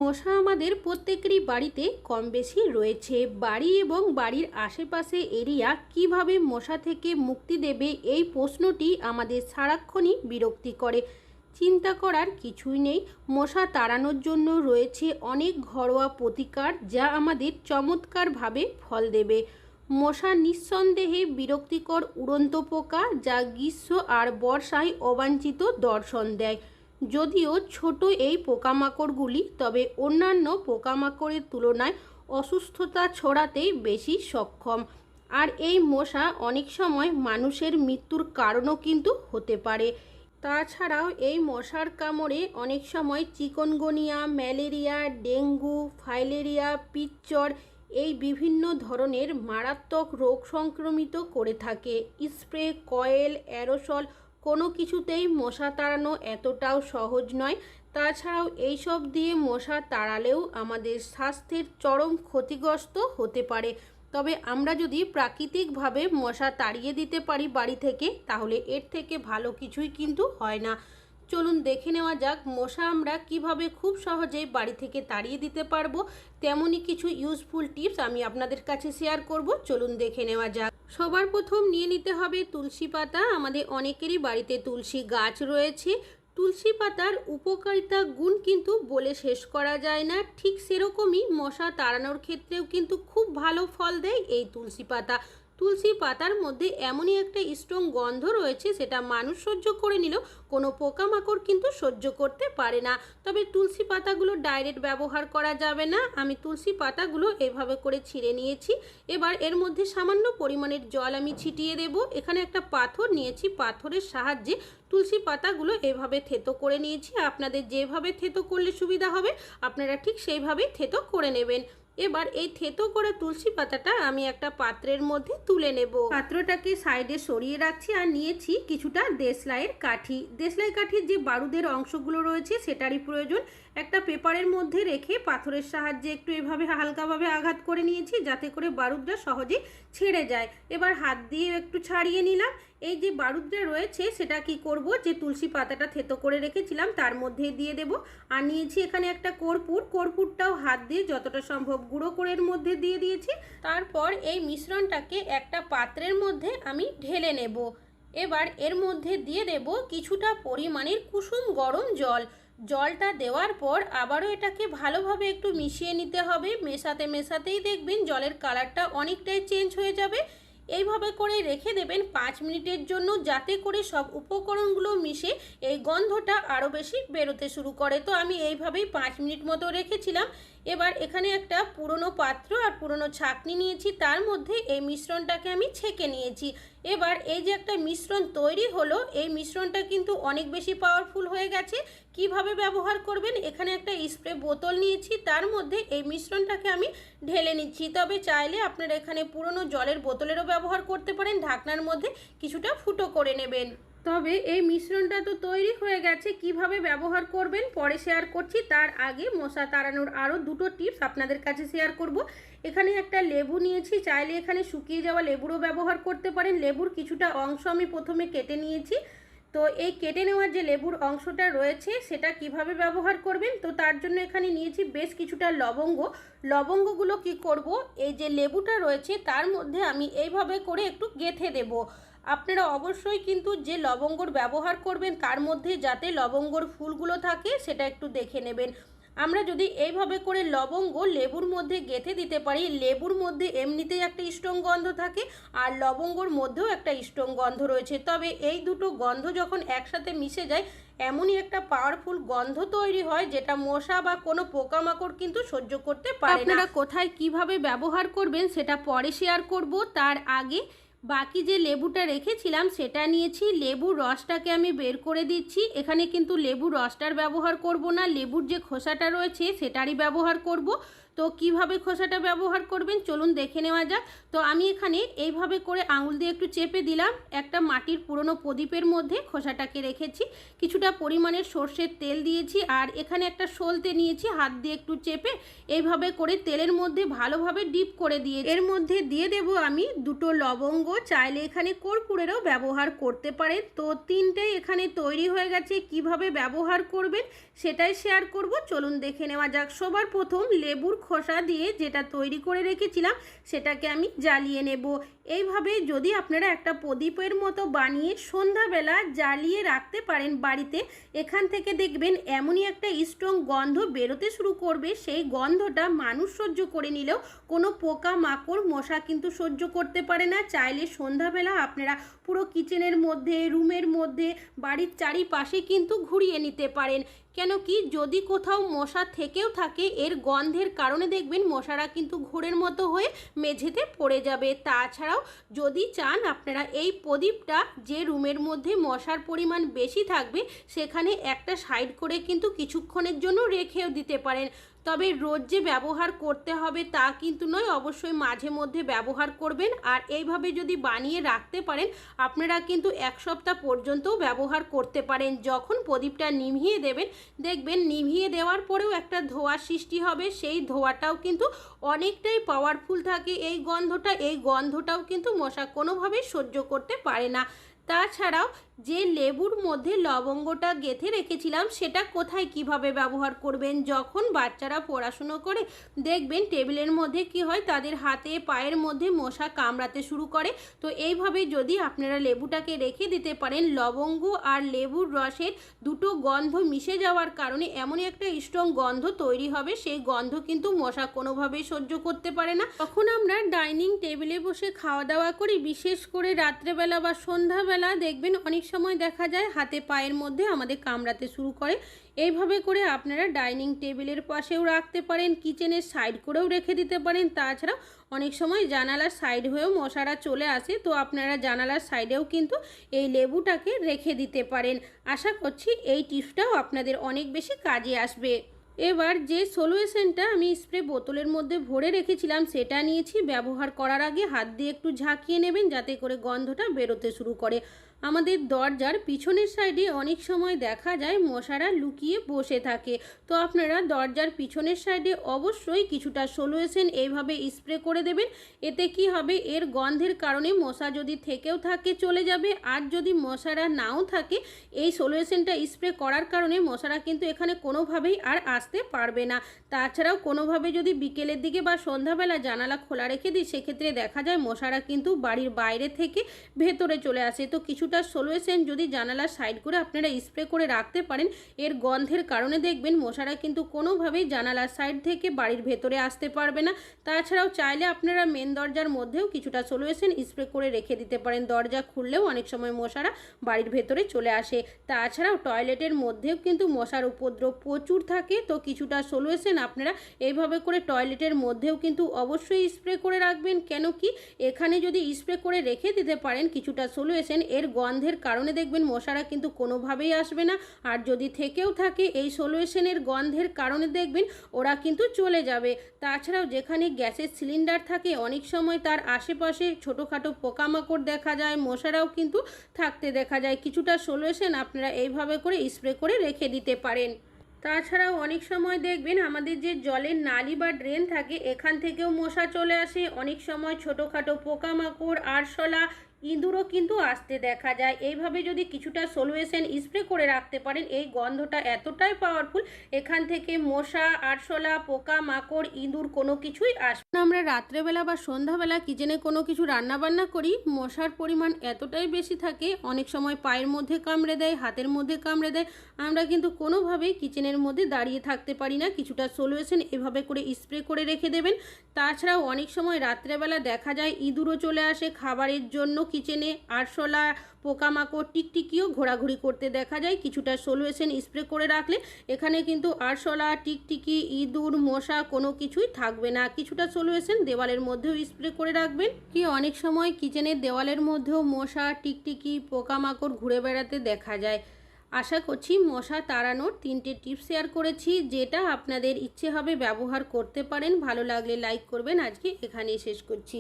মশা আমাদের প্রত্যেকেরই বাড়িতে কম বেশি রয়েছে। বাড়ি এবং বাড়ির আশেপাশে এরিয়া কিভাবে মশা থেকে মুক্তি দেবে, এই প্রশ্নটি আমাদের সারাক্ষণই বিরক্তি করে। চিন্তা করার কিছুই নেই। মশা তাড়ানোর জন্য রয়েছে অনেক ঘরোয়া প্রতিকার, যা আমাদের চমৎকারভাবে ফল দেবে। মশা নিঃসন্দেহে বিরক্তিকর উড়ন্ত পোকা, যা গ্রীষ্ম আর বর্ষায় অবাঞ্ছিত দর্শন দেয়। যদিও ছোট এই পোকামাকড়গুলি তবে অন্যান্য পোকামাকড়ের তুলনায় অসুস্থতা ছড়াতে বেশি সক্ষম। আর এই মশা অনেক সময় মানুষের মৃত্যুর কারণও কিন্তু হতে পারে। তাছাড়াও এই মশার কামড়ে অনেক সময় চিকনগুনিয়া, ম্যালেরিয়া, ডেঙ্গু, ফাইলেরিয়া, পিচ্চর এই বিভিন্ন ধরনের মারাত্মক রোগ সংক্রমিত করে থাকে। স্প্রে, কয়েল, অ্যারোসল কোনো কিছুতেই মশা তাড়ানো এতটাও সহজ নয়। তাছাড়াও এইসব দিয়ে মশা তাড়ালেও আমাদের স্বাস্থ্যের চরম ক্ষতিগ্রস্ত হতে পারে। তবে আমরা যদি প্রাকৃতিকভাবে মশা তাড়িয়ে দিতে পারি বাড়ি থেকে, তাহলে এর থেকে ভালো কিছুই কিন্তু হয় না। চলুন দেখে নেওয়া যাক মশা আমরা কিভাবে খুব সহজেই বাড়ি থেকে তাড়িয়ে দিতে পারবো। তেমনই কিছু ইউজফুল টিপস আমি আপনাদের কাছে শেয়ার করব। চলুন দেখে নেওয়া যাক। সবার প্রথম নিয়ে নিতে হবে তুলসী পাতা। আমাদের অনেকেরই বাড়িতে তুলসী গাছ রয়েছে। তুলসী পাতার উপকারিতা গুণ কিন্তু বলে শেষ করা যায় না। ঠিক সেরকমই মশা তাড়ানোর ক্ষেত্রেও কিন্তু খুব ভালো ফল দেয় এই তুলসী পাতা। তুলসী পাতার মধ্যে এমনই একটা স্ট্রং গন্ধ রয়েছে, সেটা মানুষ সহ্য করে নিলেও কোনো পোকামাকড় কিন্তু সহ্য করতে পারে না। তবে তুলসী পাতাগুলো ডাইরেক্ট ব্যবহার করা যাবে না। আমি তুলসী পাতাগুলো এভাবে করে ছিঁড়ে নিয়েছি। এবার এর মধ্যে সামান্য পরিমাণের জল আমি ছিটিয়ে দেব। এখানে একটা পাথর নিয়েছি, পাথরের সাহায্যে তুলসী পাতাগুলো এভাবে থেতো করে নিয়েছি। আপনাদের যেভাবে থেতো করলে সুবিধা হবে আপনারা ঠিক সেইভাবেই থেতো করে নেবেন। এবার এই থেতো করা তুলসী পাতাটা আমি একটা পাত্রের মধ্যে তুলে নেব। পাত্রটাকে সাইডে সরিয়ে রাখছি আর নিয়েছি কিছুটা দেশলাইয়ের কাঠি। দেশলাই কাঠির যে বারুদের অংশগুলো রয়েছে সেটারই প্রয়োজন। একটা পেপারের মধ্যে রেখে পাথরের সাহায্যে একটু এভাবে হালকাভাবে আঘাত করে নিয়েছি, যাতে করে বারুদটা সহজে ছেড়ে যায়। এবার হাত দিয়ে একটু ছাড়িয়ে নিলাম। এই যে বারুদটা রয়েছে সেটা কি করব, যে তুলসী পাতাটা থেতো করে রেখেছিলাম তার মধ্যে দিয়ে দেব। আর নিয়েছি এখানে একটা কর্পূর। কর্পূরটাও হাত দিয়ে যতটা সম্ভব গুঁড়ো করে এর মধ্যে দিয়ে দিয়েছি। তারপর এই মিশ্রণটাকে একটা পাত্রের মধ্যে আমি ঢেলে নেব। এবার এর মধ্যে দিয়ে দেব কিছুটা পরিমাণের কুসুম গরম জল। জলটা দেওয়ার পর আবারও এটাকে ভালোভাবে একটু মিশিয়ে নিতে হবে। মেশাতে মেশাতেই দেখবেন জলের কালারটা অনেকটাই চেঞ্জ হয়ে যাবে। এইভাবে করে রেখে দেবেন 5 মিনিটের জন্য, যাতে করে সব উপকরণগুলো মিশে এই গন্ধটা আরও বেশি বেরোতে শুরু করে। তো আমি এইভাবেই 5 মিনিট মতো রেখেছিলাম। এবার এখানে একটা পুরনো পাত্র আর পুরনো ছাঁকনি নিয়েছি, তার মধ্যে এই মিশ্রণটাকে আমি ছেঁকে নিয়েছি। এবার এই যে একটা মিশ্রণ তৈরি হলো, এই মিশ্রণটা কিন্তু অনেক বেশি পাওয়ারফুল হয়ে গেছে। কিভাবে ব্যবহার করবেন, এখানে একটা স্প্রে বোতল নিয়েছি, তার মধ্যে এই মিশ্রণটাকে আমি ঢেলে নিচ্ছি। তবে চাইলে আপনারা এখানে পুরনো জলের বোতলেরও ব্যবহার করতে পারেন। ঢাকনার মধ্যে কিছুটা ফুটো করে নেবেন। তবে এই মিশ্রণটা তো তৈরি হয়ে গেছে, কিভাবে ব্যবহার করবেন পরে শেয়ার করছি। তার আগে মশা তাড়ানোর আরও দুটো টিপস আপনাদের কাছে শেয়ার করব। এখানে একটা লেবু নিয়েছি, চাইলে এখানে শুকিয়ে যাওয়া লেবুরও ব্যবহার করতে পারেন। লেবুর কিছুটা অংশ আমি প্রথমে কেটে নিয়েছি। তো এই কেটে নেওয়ার যে লেবুর অংশটা রয়েছে সেটা কিভাবে ব্যবহার করবেন, তো তার জন্য এখানে নিয়েছি বেশ কিছুটা লবঙ্গ। লবঙ্গগুলো কি করব, এই যে লেবুটা রয়েছে তার মধ্যে আমি এইভাবে করে একটু গেঁথে দেব। আপনারা অবশ্যই কিন্তু যে লবঙ্গর ব্যবহার করবেন তার মধ্যে যাতে লবঙ্গর ফুলগুলো থাকে সেটা একটু দেখে নেবেন। আমরা যদি এইভাবে করে লবঙ্গ লেবুর মধ্যে গেঁথে দিতে পারি, লেবুর মধ্যে এমনিতেই একটা স্ট্রং গন্ধ থাকে আর লবঙ্গর মধ্যেও একটা স্ট্রং গন্ধ রয়েছে। তবে এই দুটো গন্ধ যখন একসাথে মিশে যায় এমনই একটা পাওয়ারফুল গন্ধ তৈরি হয়, যেটা মশা বা কোনো পোকামাকড় কিন্তু সহ্য করতে পারে না। আপনারা কোথায় কিভাবে ব্যবহার করবেন সেটা পরে শেয়ার করব। তার আগে বাকি যে লেবুটা রেখেছিলাম সেটা নিয়েছি। লেবুর রসটাকে আমি বের করে দিচ্ছি। এখানে কিন্তু লেবুর রসটার ব্যবহার করব না, লেবুর যে খোসাটা রয়েছে সেটারই ব্যবহার করব। তো কিভাবে খোসাটা ব্যবহার করবেন চলুন দেখে নেওয়া যাক। তো আমি এখানে এইভাবে করে আঙুল দিয়ে একটু চেপে দিলাম। একটা মাটির পুরনো প্রদীপের মধ্যে খোসাটাকে রেখেছি, কিছুটা পরিমাণের সর্ষের তেল দিয়েছি, আর এখানে একটা সলতে নিয়েছি, হাত দিয়ে একটু চেপে এইভাবে করে তেলের মধ্যে ভালোভাবে ডিপ করে দিয়ে এর মধ্যে দিয়ে দেব আমি দুটো লবঙ্গ, চাইলে এখানে কর্পূরেরও ব্যবহার করতে পারেন। তো তিনটেই এখানে তৈরি হয়ে গেছে, কিভাবে ব্যবহার করবেন সেটাই শেয়ার করব, চলুন দেখে নেওয়া যাক। সবার প্রথম লেবুর খোসা দিয়ে যেটা তৈরি করে রেখেছিলাম সেটাকে আমি জ্বালিয়ে নেব। এইভাবে যদি আপনারা একটা প্রদীপের মতো বানিয়ে সন্ধ্যাবেলা জ্বালিয়ে রাখতে পারেন বাড়িতে, এখান থেকে দেখবেন এমনই একটা স্ট্রং গন্ধ বেরোতে শুরু করবে। সেই গন্ধটা মানুষ সহ্য করে নিলেও কোনো পোকা মাকড় মশা কিন্তু সহ্য করতে পারে না। চাইলে সন্ধ্যাবেলা আপনারা পুরো কিচেনের মধ্যে, রুমের মধ্যে, বাড়ির চারিপাশে কিন্তু ঘুরিয়ে নিতে পারেন। কেন কি, যদি কোথাও মশা থেকেও থাকে এর গন্ধের কারণে দেখবেন মশারা কিন্তু ঘোরের মতো হয়ে মেঝেতে পড়ে যাবে। তাছাড়াও যদি চান আপনারা এই প্রদীপটা যে রুমের মধ্যে মশার পরিমাণ বেশি থাকবে সেখানে একটা সাইড করে কিন্তু কিছুক্ষণের জন্য রেখেও দিতে পারেন। তবে রোজ যে ব্যবহার করতে হবে তা কিন্তু নয়, অবশ্যই মাঝে মধ্যে ব্যবহার করবেন। আর এইভাবে যদি বানিয়ে রাখতে পারেন আপনারা কিন্তু এক সপ্তাহ পর্যন্তও ব্যবহার করতে পারেন। যখন প্রদীপটা নিভিয়ে দেবেন দেখবেন নিভিয়ে দেওয়ার পরেও একটা ধোঁয়া সৃষ্টি হবে, সেই ধোঁয়াটাও কিন্তু অনেকটাই পাওয়ারফুল থাকে। এই গন্ধটাও কিন্তু মশা কোনোভাবেই সহ্য করতে পারে না। তাছাড়াও যে লেবুর মধ্যে লবঙ্গটা গেঁথে রেখেছিলাম সেটা কোথায় কিভাবে ব্যবহার করবেন, যখন বাচ্চারা পড়াশুনো করে দেখবেন টেবিলের মধ্যে কি হয়, তাদের হাতে পায়ের মধ্যে মশা কামড়াতে শুরু করে। তো এইভাবে যদি আপনারা লেবুটাকে রেখে দিতে পারেন, লবঙ্গ আর লেবুর রসের দুটো গন্ধ মিশে যাওয়ার কারণে এমনই একটা স্ট্রং গন্ধ তৈরি হবে, সেই গন্ধ কিন্তু মশা কোনোভাবেই সহ্য করতে পারে না। তখন আমরা ডাইনিং টেবিলে বসে খাওয়া দাওয়া করি, বিশেষ করে রাত্রেবেলা বা সন্ধ্যাবেলা দেখবেন অনেক সময় দেখা যায় হাতে পায়ের মধ্যে আমাদের কামড়াতে শুরু করে। এইভাবে করে আপনারা ডাইনিং টেবিলের পাশেও রাখতে পারেন, কিচেনের সাইড করেও রেখে দিতে পারেন। তাছাড়া অনেক সময় জানালার সাইড হয়েও মশারা চলে আসে, তো আপনারা জানালার সাইডেও কিন্তু এই লেবুটাকে রেখে দিতে পারেন। আশা করছি এই টিপসটাও আপনাদের অনেক বেশি কাজে আসবে। এবার যে সলিউশনটা আমি স্প্রে বোতলের মধ্যে ভরে রেখেছিলাম সেটা নিয়েছি। ব্যবহার করার আগে হাত দিয়ে একটু ঝাঁকিয়ে নেবেন যাতে করে গন্ধটা বেরোতে শুরু করে। আমাদের দরজার পিছনের সাইডে অনেক সময় দেখা যায় মশারা লুকিয়ে বসে থাকে, তো আপনারা দরজার পিছনের সাইডে অবশ্যই কিছুটা সলিউশন এইভাবে স্প্রে করে দেবেন। এতে কি হবে, এর গন্ধের কারণে মশা যদি থেকেও থাকে চলে যাবে, আর যদি মশারা নাও থাকে এই সলিউশনটা স্প্রে করার কারণে মশারা কিন্তু এখানে কোনোভাবেই আর আসতে পারবে না। তাছাড়াও কোনোভাবে যদি বিকেলের দিকে বা সন্ধ্যাবেলা জানালা খোলা রেখে দিই সেক্ষেত্রে দেখা যায় মশারা কিন্তু বাড়ির বাইরে থেকে ভেতরে চলে আসে। তো কিছুটা সলিউশন যদি জানালার সাইড করে আপনারা স্প্রে করে রাখতে পারেন, এর গন্ধের কারণে দেখবেন মশারা কিন্তু কোনোভাবেই জানালার সাইড থেকে বাড়ির ভেতরে আসতে পারবে না। তাছাড়াও চাইলে আপনারা মেন দরজার মধ্যেও কিছুটা সলিউশন স্প্রে করে রেখে দিতে পারেন, দরজা খুললেও অনেক সময় মশারা বাড়ির ভেতরে চলে আসে। তাছাড়াও টয়লেটের মধ্যেও কিন্তু মশার উপদ্রব প্রচুর থাকে, তো কিছুটা সলিউশন আপনারা এইভাবে করে টয়লেটের মধ্যেও কিন্তু অবশ্যই স্প্রে করে রাখবেন। কেন কি, এখানে যদি স্প্রে করে রেখে দিতে পারেন কিছুটা সলিউশন, এর গন্ধের কারণে দেখবেন মশারা কিন্তু কোনোভাবেই আসবে না। আর যদি থেকেও থাকে এই সলিউশনের গন্ধের কারণে দেখবেন ওরা কিন্তু চলে যাবে। তাছাড়াও যেখানে গ্যাসের সিলিন্ডার থাকে অনেক সময় তার আশেপাশে ছোটোখাটো পোকামাকড় দেখা যায়, মশারাও কিন্তু থাকতে দেখা যায়। কিছুটা সলিউশন আপনারা এইভাবে করে স্প্রে করে রেখে দিতে পারেন। তাছাড়াও অনেক সময় দেখবেন আমাদের যে জলের নালি বা ড্রেন থাকে এখান থেকেও মশা চলে আসে। অনেক সময় ছোটোখাটো পোকামাকড়, আরশোলা, ইঁদুরও কিন্তু আসতে দেখা যায়। এইভাবে যদি কিছুটা সলিউশন স্প্রে করে রাখতে পারেন, এই গন্ধটা এতটাই পাওয়ারফুল এখান থেকে মশা, আরশোলা, পোকা মাকড়, ইঁদুর কোনো কিছুই আসে না। আমরা রাত্রেবেলা বা সন্ধ্যাবেলা কিচেনে কোনো কিছু রান্নাবান্না করি, মশার পরিমাণ এতটাই বেশি থাকে, অনেক সময় পায়ের মধ্যে কামড়ে দেয়, হাতের মধ্যে কামড়ে দেয়, আমরা কিন্তু কোনোভাবেই কিচেনের মধ্যে দাঁড়িয়ে থাকতে পারি না। কিছুটা সলিউশন এভাবে করে স্প্রে করে রেখে দেবেন। তাছাড়াও অনেক সময় রাত্রেবেলা দেখা যায় ইঁদুরও চলে আসে খাবারের জন্য কিচেনে, আরশোলা, পোকামাকড়, টিকটিকিও ঘোরাঘুরি করতে দেখা যায়। কিছুটা সলিউশন স্প্রে করে রাখলে এখানে কিন্তু আরশোলা, টিকটিকি, ইঁদুর, মশা কোনো কিছুই থাকবে না। কিছুটা সলিউশন দেওয়ালের মধ্যেও স্প্রে করে রাখবেন। কি অনেক সময় কিচেনের দেওয়ালের মধ্যেও মশা, টিকটিকি, পোকামাকড় ঘুরে বেড়াতে দেখা যায়। আশা করছি মশা তাড়ানোর 3টে টিপস শেয়ার করেছি, যেটা আপনাদের ইচ্ছে হবে ব্যবহার করতে পারেন। ভালো লাগলে লাইক করবেন। আজকে এখানেই শেষ করছি।